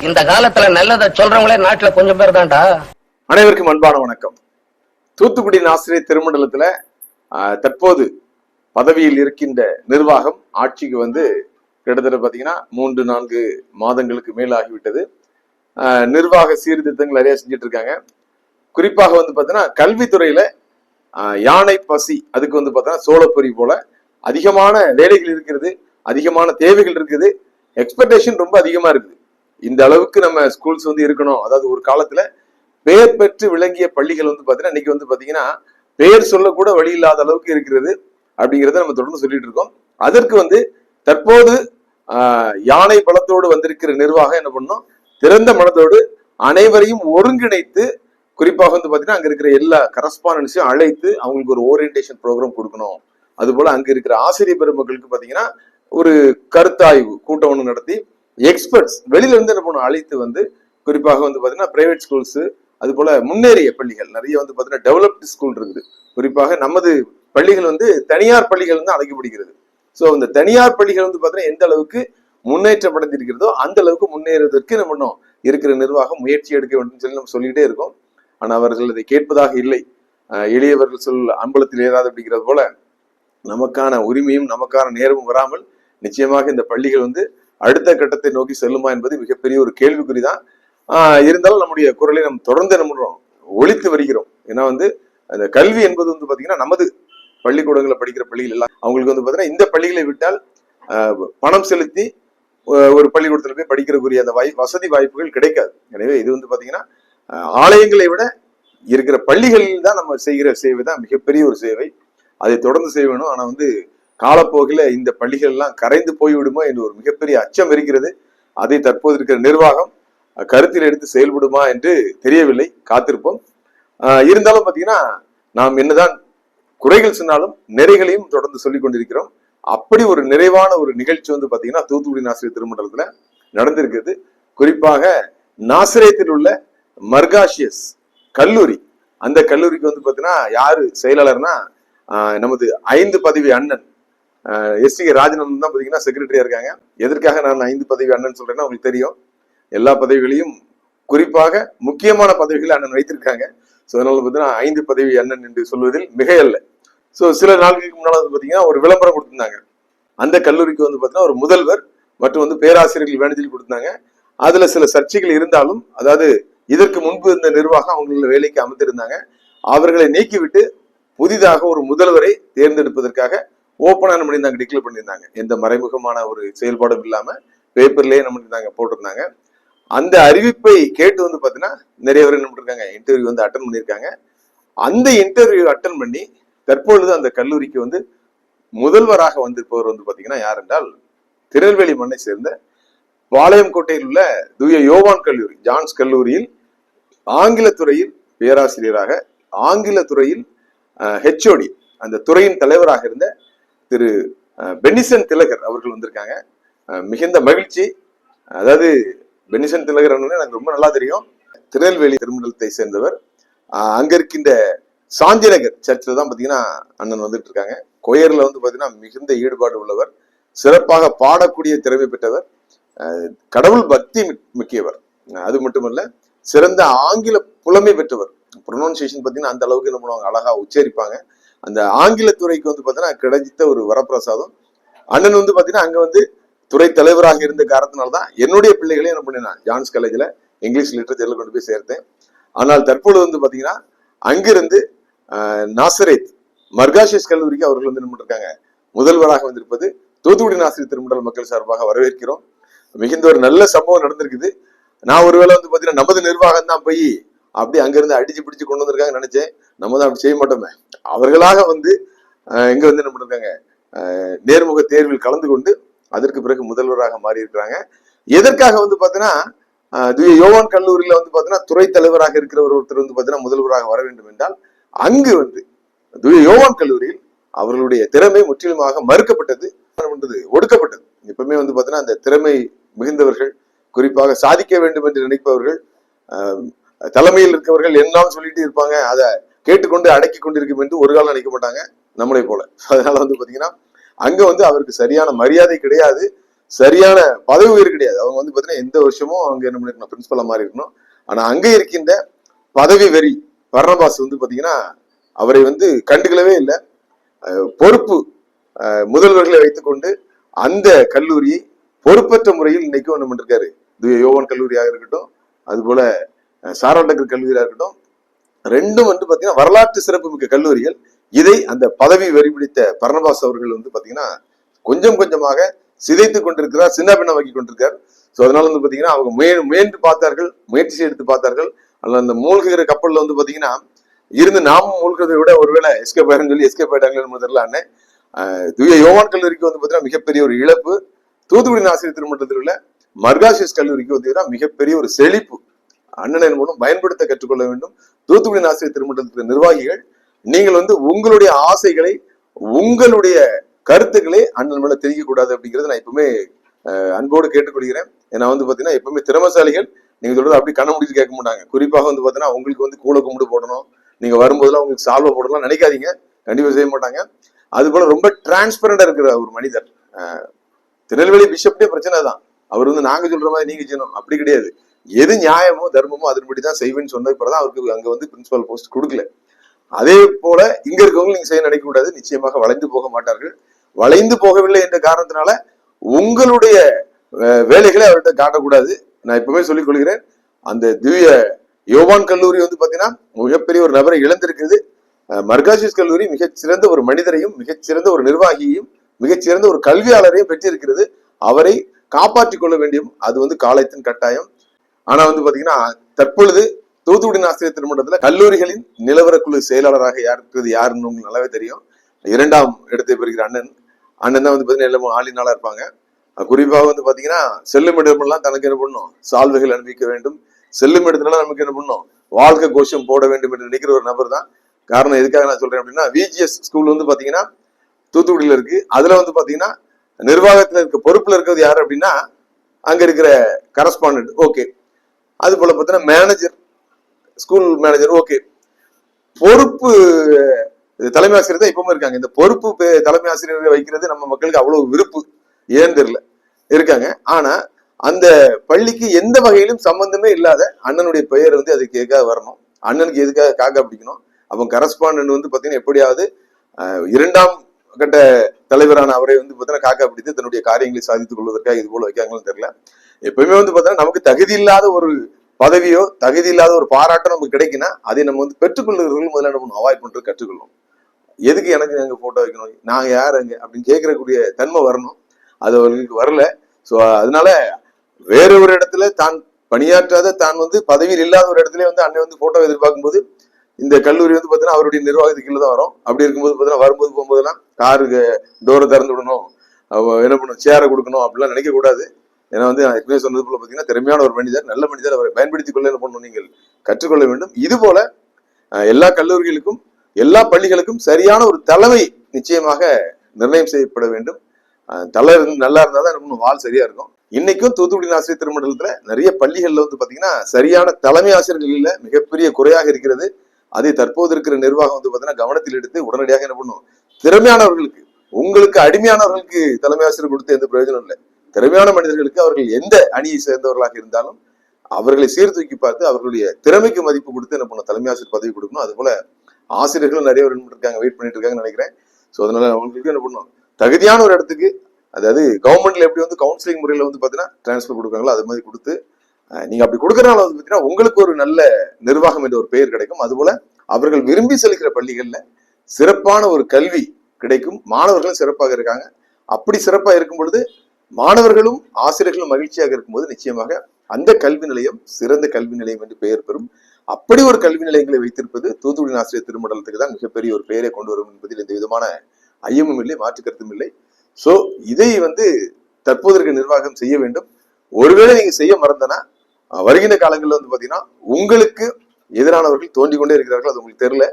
இந்த காலத்துல நல்லதை சொல்றவங்களே நாட்டுல கொஞ்சம் பேர் தான்டா. அனைவருக்கும் அன்பான வணக்கம். தூத்துக்குடி ஆசிரியர் திருமண்டலத்துல தற்போது பதவியில் இருக்கின்ற நிர்வாகம் ஆட்சிக்கு வந்து கிட்டத்தட்ட பாத்தீங்கன்னா 3-4 மாதங்களுக்கு மேல் ஆகிவிட்டது. நிர்வாக சீர்திருத்தங்கள் நிறைய செஞ்சுட்டு இருக்காங்க. குறிப்பாக வந்து பாத்தீங்கன்னா கல்வித்துறையில யானை பசி அதுக்கு வந்து பாத்தீங்கன்னா சோளப்பொரி போல அதிகமான வேலைகள் இருக்கிறது, அதிகமான தேவைகள் இருக்குது, எக்ஸ்பெக்டேஷன் ரொம்ப அதிகமா இருக்குது. இந்த அளவுக்கு நம்ம ஸ்கூல்ஸ் வந்து இருக்கணும். அதாவது ஒரு காலத்துல பெயர் பெற்று விளங்கிய பள்ளிகள் வந்து பாத்தீங்கன்னா இன்னைக்கு வந்து பாத்தீங்கன்னா பெயர் சொல்லக்கூட வழி இல்லாத அளவுக்கு இருக்கிறது அப்படிங்கிறத நம்ம தொடர்ந்து சொல்லிட்டு இருக்கோம். அதற்கு வந்து தற்போது யானை பலத்தோடு வந்திருக்கிற நிர்வாகம் என்ன பண்ணணும், திறந்த மனதோடு அனைவரையும் ஒருங்கிணைத்து, குறிப்பாக வந்து பாத்தீங்கன்னா அங்க இருக்கிற எல்லா கரஸ்பாண்டன்ஸையும் அழைத்து அவங்களுக்கு ஒரு ஓரியன்டேஷன் ப்ரோக்ராம் கொடுக்கணும். அது போல அங்க இருக்கிற ஆசிரியர் பெருமக்களுக்கு பாத்தீங்கன்னா ஒரு கருத்தாய்வு கூட்டம் ஒன்று நடத்தி எக்ஸ்பர்ட்ஸ் வெளியில இருந்து என்ன பண்ணும் அழைத்து வந்து, குறிப்பாக வந்து பாத்தீங்கன்னா பிரைவேட் ஸ்கூல்ஸ் அது போல முன்னேறிய பள்ளிகள் நிறைய வந்து பாத்தீங்கன்னா டெவலப்டு ஸ்கூல் இருக்குது. குறிப்பாக நமது பள்ளிகள் வந்து தனியார் பள்ளிகள் வந்து அழைக்கப்படுகிறது. ஸோ இந்த தனியார் பள்ளிகள் வந்து பாத்தீங்கன்னா எந்த அளவுக்கு முன்னேற்றம் அடைந்திருக்கிறதோ அந்த அளவுக்கு முன்னேறுவதற்கு நம்ம இன்னும் இருக்கிற நிர்வாகம் முயற்சி எடுக்க வேண்டும் சொல்லி நம்ம சொல்லிட்டே இருக்கோம். ஆனா அவர்கள் அதை கேட்பதாக இல்லை. எளியவர்கள் சொல் அம்பலத்தில் ஏறாது அப்படிங்கிறது போல நமக்கான உரிமையும் நமக்கான நேரமும் வராமல் நிச்சயமாக இந்த பள்ளிகள் வந்து அடுத்த கட்டத்தை நோக்கி செல்லுமா என்பது மிகப்பெரிய ஒரு கேள்விக்குறிதான். இருந்தாலும் நம்முடைய குரலை நம்ம தொடர்ந்து என்ன பண்றோம், ஒழித்து வருகிறோம். ஏன்னா வந்து அந்த கல்வி என்பது வந்து பாத்தீங்கன்னா நமது பள்ளிக்கூடங்களை படிக்கிற பள்ளிகள் எல்லாம் அவங்களுக்கு வந்து பாத்தீங்கன்னா இந்த பள்ளிகளை விட்டால் பணம் செலுத்தி ஒரு பள்ளிக்கூடத்துல போய் படிக்கிறக்குரிய அந்த வசதி வாய்ப்புகள் கிடைக்காது. எனவே இது வந்து பாத்தீங்கன்னா ஆலயங்களை விட இருக்கிற பள்ளிகளில் தான் நம்ம செய்கிற சேவை தான் மிகப்பெரிய ஒரு சேவை. அதை தொடர்ந்து செய்யணும். ஆனா வந்து காலப்போக்கில இந்த பள்ளிகள் எல்லாம் கரைந்து போய்விடுமோ என்று ஒரு மிகப்பெரிய அச்சம் இருக்கிறது. அதை தற்போது இருக்கிற நிர்வாகம் கருத்தில் எடுத்து செயல்படுமா என்று தெரியவில்லை, காத்திருப்போம். இருந்தாலும் பாத்தீங்கன்னா நாம் என்னதான் குறைகள் சொன்னாலும் நிறைகளையும் தொடர்ந்து சொல்லிக் கொண்டிருக்கிறோம். அப்படி ஒரு நிறைவான ஒரு நிகழ்ச்சி வந்து பாத்தீங்கன்னா தூத்துக்குடி ஆசிரியர் திருமண்டலத்துல நடந்திருக்கிறது. குறிப்பாக நாசிரியத்தில் உள்ள மர்காஷியஸ் கல்லூரி, அந்த கல்லூரிக்கு வந்து பாத்தீங்கன்னா யாரு செயலாளர்னா நமது 5 பதவி அண்ணன் எஸ்.சி. ராஜநந்தன் தான் பாத்தீங்கன்னா செக்ரட்டரியா இருக்காங்க. எதற்காக நான் 5 பதவி அண்ணன் சொல்றேன்னா உங்களுக்கு தெரியும், எல்லா பதவிகளையும் குறிப்பாக முக்கியமான பதவிகளை அண்ணன் வைத்திருக்காங்க. ஸோ அதனால பார்த்தீங்கன்னா 5 பதவி அண்ணன் என்று சொல்வதில் மிகையல்ல. ஸோ சில நாட்களுக்கு முன்னால வந்து பார்த்தீங்கன்னா ஒரு விளம்பரம் கொடுத்திருந்தாங்க. அந்த கல்லூரிக்கு வந்து பார்த்தீங்கன்னா ஒரு முதல்வர் மற்றும் வந்து பேராசிரியர்கள் வேண்டுதல் கொடுத்திருந்தாங்க. அதுல சில சர்ச்சைகள் இருந்தாலும், அதாவது இதற்கு முன்பு இருந்த நிர்வாகம் அவங்கள வேலைக்கு அமைத்திருந்தாங்க. அவர்களை நீக்கிவிட்டு புதிதாக ஒரு முதல்வரை தேர்ந்தெடுப்பதற்காக ஓப்பனா நம்ம இருந்தாங்க டிக்ளேர் பண்ணியிருந்தாங்க. எந்த மறைமுகமான ஒரு செயல்பாடும் இல்லாம பேப்பர்லயே நம்ம போட்டிருந்தாங்க. அந்த அறிவிப்பை கேட்டு வந்து பாத்தீங்கன்னா நிறைய பேர் என்ன பண்ணிருக்காங்க, இன்டர்வியூ வந்து அட்டன் பண்ணியிருக்காங்க. அந்த இன்டர்வியூ அட்டன் பண்ணி தற்பொழுது அந்த கல்லூரிக்கு வந்து முதல்வராக வந்திருப்பவர் வந்து பாத்தீங்கன்னா யார் என்றால் திருநெல்வேலி மண்ணை சேர்ந்த பாளையங்கோட்டையில் உள்ள தூய யோவான் கல்லூரி ஜான்ஸ் கல்லூரியில் ஆங்கிலத்துறையில் பேராசிரியராக, ஆங்கிலத்துறையில் ஹெச்ஓடி அந்த துறையின் தலைவராக இருந்த திரு பென்னிசன் திலகர் அவர்கள் வந்திருக்காங்க. மிகுந்த மகிழ்ச்சி. அதாவது பென்னிசன் திலகர் எனக்கு ரொம்ப நல்லா தெரியும். திருநெல்வேலி திருமண்டலத்தை சேர்ந்தவர். அங்க இருக்கின்ற சாந்திநகர் சர்ச்சில் தான் பாத்தீங்கன்னா அண்ணன் வந்துட்டு இருக்காங்க. கொயர்ல வந்து பாத்தீங்கன்னா மிகுந்த ஈடுபாடு உள்ளவர், சிறப்பாக பாடக்கூடிய திறமை பெற்றவர், கடவுள் பக்தி மிக்கியவர். அது மட்டுமல்ல சிறந்த ஆங்கில புலமை பெற்றவர். ப்ரொனவுன்சியேஷன் பாத்தீங்கன்னா அந்த அளவுக்கு என்ன பண்ணுவாங்க, அழகா உச்சரிப்பாங்க. அந்த ஆங்கில துறைக்கு வந்து பாத்தீங்கன்னா கிடைத்த ஒரு வரப்பிரசாதம். அண்ணன் வந்து பாத்தீங்கன்னா அங்க வந்து துறை தலைவராக இருந்த காரணத்தினால்தான் என்னுடைய பிள்ளைகளையும் என்ன பண்ணினா ஜான்ஸ் காலேஜ்ல இங்கிலீஷ் லிட்டரேச்சர்ல கொண்டு போய் சேர்த்தேன். ஆனால் தற்பொழுது வந்து பாத்தீங்கன்னா அங்கிருந்து நாசரேத் மர்காஷியஸ் கல்லூரிக்கு அவர்கள் வந்து என்ன பண்ணிருக்காங்க, முதல்வராக வந்திருப்பது தூத்துக்குடி ஆசிரியர் திருமண்டல மக்கள் சார்பாக வரவேற்கிறோம். மிகுந்த ஒரு நல்ல சம்பவம் நடந்திருக்குது. நான் ஒருவேளை வந்து பாத்தீங்கன்னா நமது நிர்வாகம் தான் போய் அப்படி அங்கிருந்து அடிச்சு பிடிச்சு கொண்டு வந்திருக்காங்க நினைச்சேன். நம்ம தான் அப்படி செய்ய மாட்டோமே. அவர்களாக வந்து இங்க வந்து என்ன பண்ணிருக்காங்க, நேர்முக தேர்வில் கலந்து கொண்டு அதற்கு பிறகு முதல்வராக மாறி இருக்கிறாங்க. எதற்காக வந்து பாத்தீங்கன்னா யோவான் கல்லூரியில வந்து பாத்தீங்கன்னா துறை தலைவராக இருக்கிறவர் ஒருத்தர் வந்து பாத்தீங்கன்னா முதல்வராக வர வேண்டும் என்றால் அங்கு வந்து யோவான் கல்லூரியில் அவர்களுடைய திறமை முற்றிலுமாக மறுக்கப்பட்டது, ஒடுக்கப்பட்டது. எப்பவுமே வந்து பாத்தீங்கன்னா அந்த திறமை மிகுந்தவர்கள், குறிப்பாக சாதிக்க வேண்டும் என்று நினைப்பவர்கள், தலைமையில் இருக்கவர்கள் எல்லாம் சொல்லிட்டு இருப்பாங்க, அதை கேட்டுக்கொண்டு அடக்கி கொண்டிருக்கும் என்று ஒரு காலம் நினைக்க மாட்டாங்க நம்மளை போல. அதனால வந்து பாத்தீங்கன்னா அங்க வந்து அவருக்கு சரியான மரியாதை கிடையாது. சரியான பதவி உயர் கிடையாது. அவங்க வந்து பாத்தீங்கன்னா எந்த வருஷமும் அவங்க என்ன பண்ணிருக்கணும், பிரின்சிபலா மாறி இருக்கணும். ஆனா அங்க இருக்கின்ற பதவி வெறி பர்னபாஸ் வந்து பாத்தீங்கன்னா அவரை வந்து கண்டுகளவே இல்லை. பொறுப்பு முதல்வர்களை வைத்துக்கொண்டு அந்த கல்லூரியை பொறுப்பற்ற முறையில் இன்னைக்கும் என்ன பண்ணிருக்காரு. யோவான் கல்லூரியாக இருக்கட்டும், அது போல சாராண்டகர் கல்லூரியாக இருக்கட்டும், ரெண்டும் வந்து பாத்தீங்கன்னா வரலாற்று சிறப்பு மிக்க கல்லூரிகள். இதை அந்த பதவி வெறி பிடித்த பர்னபாஸ் அவர்கள் வந்து பாத்தீங்கன்னா கொஞ்சம் கொஞ்சமாக சிதைத்து கொண்டிருக்கிறார், சின்ன பின்னமாக்கி கொண்டிருக்கார். ஸோ அதனால வந்து பாத்தீங்கன்னா அவங்க முயன்று பார்த்தார்கள், முயற்சி எடுத்து பார்த்தார்கள். அல்ல அந்த மூழ்குகிற கப்பல்ல வந்து பாத்தீங்கன்னா இருந்து நாமும் மூழ்கிறதை விட ஒருவேளை எஸ்கேப் ஆயிருன்னு சொல்லி எஸ்கேப் ஆயிட்டாங்கன்னு தெரியல. அண்ணன் தூய யோவான் கல்லூரிக்கு வந்து பாத்தீங்கன்னா மிகப்பெரிய ஒரு இழப்பு. தூத்துக்குடி ஆசிரியர் திருமணத்தில் உள்ள மர்காசியஸ் கல்லூரிக்கு வந்து மிகப்பெரிய ஒரு செழிப்பு. அண்ணன் என்பதும் பயன்படுத்த கற்றுக்கொள்ள வேண்டும். தூத்துக்குடி ஆசிரியர் திருமணத்தில் நிர்வாகிகள், நீங்கள் வந்து உங்களுடைய ஆசைகளை, உங்களுடைய கருத்துக்களை அண்ணன் மேல தெரிய கூடாது அப்படிங்கறத நான் எப்பவுமே அன்போடு கேட்டுக்கொள்கிறேன். ஏன்னா வந்து பாத்தீங்கன்னா எப்பவுமே திறமசாலிகள் நீங்க சொல்றது அப்படி கண்ண முடிச்சு கேட்க மாட்டாங்க. குறிப்பாக வந்து பாத்தீங்கன்னா உங்களுக்கு வந்து கூல கும்பிடு போடணும், நீங்க வரும்போதெல்லாம் உங்களுக்கு சால்வை போடலாம் நினைக்காதீங்க, கண்டிப்பா செய்ய மாட்டாங்க. அது போல ரொம்ப டிரான்ஸ்பரண்டா இருக்கிற ஒரு மனிதர். திருநெல்வேலி பிஷப்டே பிரச்சனை தான். அவர் வந்து நாங்க சொல்ற மாதிரி நீங்க செய்யணும் அப்படி கிடையாது. எது நியாயமோ தர்மமோ அதன்படி தான் செய்வேன்னு சொன்னது பிறதான் அவருக்கு அங்க வந்து பிரின்சிபல் போஸ்ட் கொடுக்கல. அதே போல இங்க இருக்கவங்க நீங்க செய்ய நினைக்க கூடாது. நிச்சயமாக வளைந்து போக மாட்டார்கள். வளைந்து போகவில்லை என்ற காரணத்தினால உங்களுடைய வேலைகளை அவர்கிட்ட காட்டக்கூடாது. நான் எப்பவுமே சொல்லிக் கொள்கிறேன். அந்த தூய யோவான் கல்லூரி வந்து பாத்தீங்கன்னா மிகப்பெரிய ஒரு நபரை இழந்திருக்குது. மர்காசியஸ் கல்லூரி மிகச்சிறந்த ஒரு மனிதரையும், மிகச்சிறந்த ஒரு நிர்வாகியையும், மிகச்சிறந்த ஒரு கல்வியாளரையும் பெற்றிருக்கிறது. அவரை காப்பாற்றிக் கொள்ள வேண்டியும் அது வந்து காலத்தின் கட்டாயம். ஆனா வந்து பாத்தீங்கன்னா தற்பொழுது தூத்துக்குடி ஆசிரியர் திருமணத்துல கல்லூரிகளின் நிலவர குழு செயலாளராக இருக்கிறது யாருன்னு உங்களுக்கு நல்லாவே தெரியும். 2ஆம் இடத்தை பெறுகிற அண்ணன் தான் வந்து பாத்தீங்கன்னா எல்லாமே ஆளினாளா இருப்பாங்க. குறிப்பாக வந்து பாத்தீங்கன்னா செல்லும் இடமெல்லாம் தனக்கு என்ன பண்ணும், சால்வைகள் அனுப்பிக்க வேண்டும். செல்லும் இடத்துல நமக்கு என்ன பண்ணும், வாழ்க்கை கோஷம் போட வேண்டும் என்று நினைக்கிற ஒரு நபர் தான். காரணம் எதுக்காக நான் சொல்றேன் அப்படின்னா, விஜிஎஸ் ஸ்கூல் வந்து பாத்தீங்கன்னா தூத்துக்குடியில இருக்கு. அதுல வந்து பாத்தீங்கன்னா நிர்வாகத்துல இருக்க பொறுப்புல இருக்கிறது யாரு அப்படின்னா அங்க இருக்கிற கரஸ்பாண்டன்ட். ஓகே. அது போல பாத்தீங்கன்னா மேனேஜர், ஸ்கூல் மேனேஜர். ஓகே. பொறுப்பு தலைமை ஆசிரியர் தான் இப்பவும் இருக்காங்க. இந்த பொறுப்பு தலைமை ஆசிரியரை வைக்கிறது நம்ம மக்களுக்கு அவ்வளவு விருப்பு ஏன் தெரியல இருக்காங்க. ஆனா அந்த பள்ளிக்கு எந்த வகையிலும் சம்பந்தமே இல்லாத அண்ணனுடைய பெயர் வந்து அது கேட்க வரணும். அண்ணனுக்கு எதுக்காக காக்கா பிடிக்கணும். அப்ப கரஸ்பாண்டன்ட் வந்து பாத்தீங்கன்னா எப்படியாவது 2ஆம் கட்ட தலைவரான அவரை வந்து பாத்தீங்கன்னா காக்கா பிடித்து தன்னுடைய காரியங்களை சாதித்துக் கொள்வதற்காக இது போல வைக்காங்கன்னு தெரியல. எப்பவுமே வந்து பாத்தீங்கன்னா நமக்கு தகுதி இல்லாத ஒரு பதவியோ, தகுதி இல்லாத ஒரு பாராட்டம் நமக்கு கிடைக்குன்னா அதை நம்ம வந்து பெற்றுக்கொள்ளுகிறவர்கள் முதல்ல நம்ம அவாய்ட் பண்றது கற்றுக்கொள்ளும். எதுக்கு எனக்கு எங்க போட்டோ வைக்கணும், நாங்க யாருங்க அப்படின்னு கேட்கறக்கூடிய தன்மை வரணும். அது அவர்களுக்கு வரல. சோ அதனால வேற ஒரு இடத்துல தான் பணியாற்றாத, தான் வந்து பதவியில் இல்லாத ஒரு இடத்துல வந்து அண்ணன் வந்து போட்டோ எதிர்பார்க்கும் போது இந்த கல்லூரி வந்து பாத்தீங்கன்னா அவருடைய நிர்வாகத்துக்கு கீழே தான் வரும். அப்படி இருக்கும்போது பாத்தீங்கன்னா வரும்போது போகும்போதெல்லாம் காருக்கு டோரை திறந்து விடணும், என்ன பண்ணும், சேரை கொடுக்கணும் அப்படிலாம் நினைக்க கூடாது. ஏன்னா வந்து ஏற்கனவே சொன்னது போல பாத்தீங்கன்னா திறமையான ஒரு மனிதர், நல்ல மனிதர். அவரை பயன்படுத்திக் கொள்ள என்ன பண்ணணும், நீங்கள் கற்றுக்கொள்ள வேண்டும். இது போல எல்லா கல்லூரிகளுக்கும் எல்லா பள்ளிகளுக்கும் சரியான ஒரு தலைமை நிச்சயமாக நிர்ணயம் செய்யப்பட வேண்டும். தலைவர் நல்லா இருந்தா தான் என்ன வாழ் சரியா இருக்கும். இன்னைக்கும் தூத்துக்குடி ஆசிரியர் திருமண்டலத்துல நிறைய பள்ளிகள்ல வந்து பாத்தீங்கன்னா சரியான தலைமை ஆசிரியர்கள் இல்ல, மிகப்பெரிய குறையாக இருக்கிறது. அதை தற்போது இருக்கிற நிர்வாகம் வந்து பாத்தீங்கன்னா கவனத்தில் எடுத்து உடனடியாக என்ன பண்ணும், திறமையானவர்களுக்கு, உங்களுக்கு அடிமையானவர்களுக்கு தலைமை ஆசிரியர் கொடுத்து எந்த பிரயோஜனம் இல்லை. திறமையான மனிதர்களுக்கு அவர்கள் எந்த அணியை சேர்ந்தவர்களாக இருந்தாலும் அவர்களை சீர்தூக்கி பார்த்து அவர்களுடைய திறமைக்கு மதிப்பு கொடுத்து என்ன பண்ணும், தலைமை ஆசிரியர் பதவி கொடுக்கணும். அது போல ஆசிரியர்களும் நிறைய பேர் இருக்காங்க, வெயிட் பண்ணிட்டு இருக்காங்கன்னு நினைக்கிறேன். ஸோ அதனால அவங்களுக்கு என்ன பண்ணும், தகுதியான ஒரு இடத்துக்கு, அதாவது கவர்மெண்ட்ல எப்படி வந்து கவுன்சிலிங் முறையில வந்து பாத்தீங்கன்னா டிரான்ஸ்பர் கொடுக்காங்களோ அது மாதிரி கொடுத்து நீங்க அப்படி கொடுக்கறனால வந்து பாத்தீங்கன்னா உங்களுக்கு ஒரு நல்ல நிர்வாகம் என்ற ஒரு பெயர் கிடைக்கும். அதுபோல அவர்கள் விரும்பி செல்கிற பள்ளிகள்ல சிறப்பான ஒரு கல்வி கிடைக்கும். மாணவர்களும் சிறப்பாக இருக்காங்க. அப்படி சிறப்பாக இருக்கும் பொழுது மாணவர்களும் ஆசிரியர்களும் மகிழ்ச்சியாக இருக்கும்போது நிச்சயமாக அந்த கல்வி நிலையம் சிறந்த கல்வி நிலையம் என்று பெயர் பெறும். அப்படி ஒரு கல்வி நிலையங்களை வைத்திருப்பது தூத்துக்குடி ஆசிரியர் திருமண்டலத்துக்கு தான் மிகப்பெரிய ஒரு பெயரை கொண்டு வரும் என்பதில் எந்த விதமான ஐயமும் இல்லை, மாற்று கருத்தும் இல்லை. சோ இதை வந்து தற்போது இருக்க நிர்வாகம் செய்ய வேண்டும். ஒருவேளை நீங்க செய்ய மறந்தனா வருகின்ற காலங்களில் வந்து பாத்தீங்கன்னா உங்களுக்கு எதிரானவர்கள் தோண்டி கொண்டே இருக்கிறார்கள். அது உங்களுக்கு தெரியல.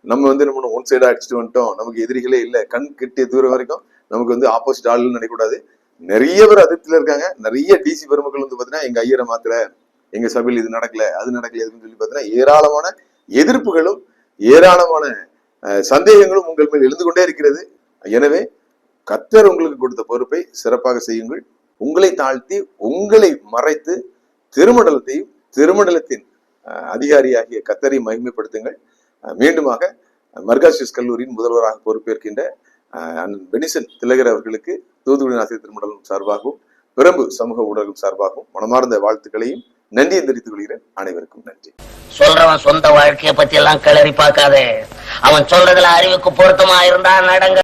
நம்ம வந்து நம்ம ஒன் சைடா அடிச்சுட்டு வந்துட்டோம், நமக்கு எதிரிகளே இல்லை, கண் கிட்டிய தூரம் வரைக்கும் நமக்கு வந்து ஆப்போசிட் ஆளுன்னு நினைக்கக்கூடாது. நிறைய பேர் அதிருப்தியில இருக்காங்க. நிறைய டிசி பெருமக்கள் வந்து பாத்தீங்கன்னா எங்க ஐயரை மாத்திர, எங்க சபையில் இது நடக்கல, அது நடக்கல, எதுன்னு சொல்லி பாத்தீங்கன்னா ஏராளமான எதிர்ப்புகளும் ஏராளமான சந்தேகங்களும் உங்கள் மேல் எழுந்து கொண்டே இருக்கிறது. எனவே கர்த்தர் உங்களுக்கு கொடுத்த பொறுப்பை சிறப்பாக செய்யுங்கள். உங்களை தாழ்த்தி உங்களை மறைத்து திருமண்டலத்தையும் திருமண்டலத்தின் அதிகாரியாகிய கத்தரை மகிமைப்படுத்துங்கள். மீண்டுமாக மர்காசிஸ் கல்லூரியின் முதல்வராக பொறுப்பேற்கின்ற பெனிசன் திலகர் அவர்களுக்கு தூத்துக்குடி ஆசிரியர் திருமண்டலம் சார்பாகவும் பிரம்பு சமூக ஊடகம் சார்பாகவும் மனமார்ந்த வாழ்த்துக்களையும் நன்றியை தெரிவித்துக் கொள்கிறேன். அனைவருக்கும் நன்றி. சொல்றவன் சொந்த வாழ்க்கைய பத்தி எல்லாம் கிளறி பார்க்காதே. அவன் சொல்றதுல அறிவுக்கு பொருத்தமா இருந்தா நடங்க.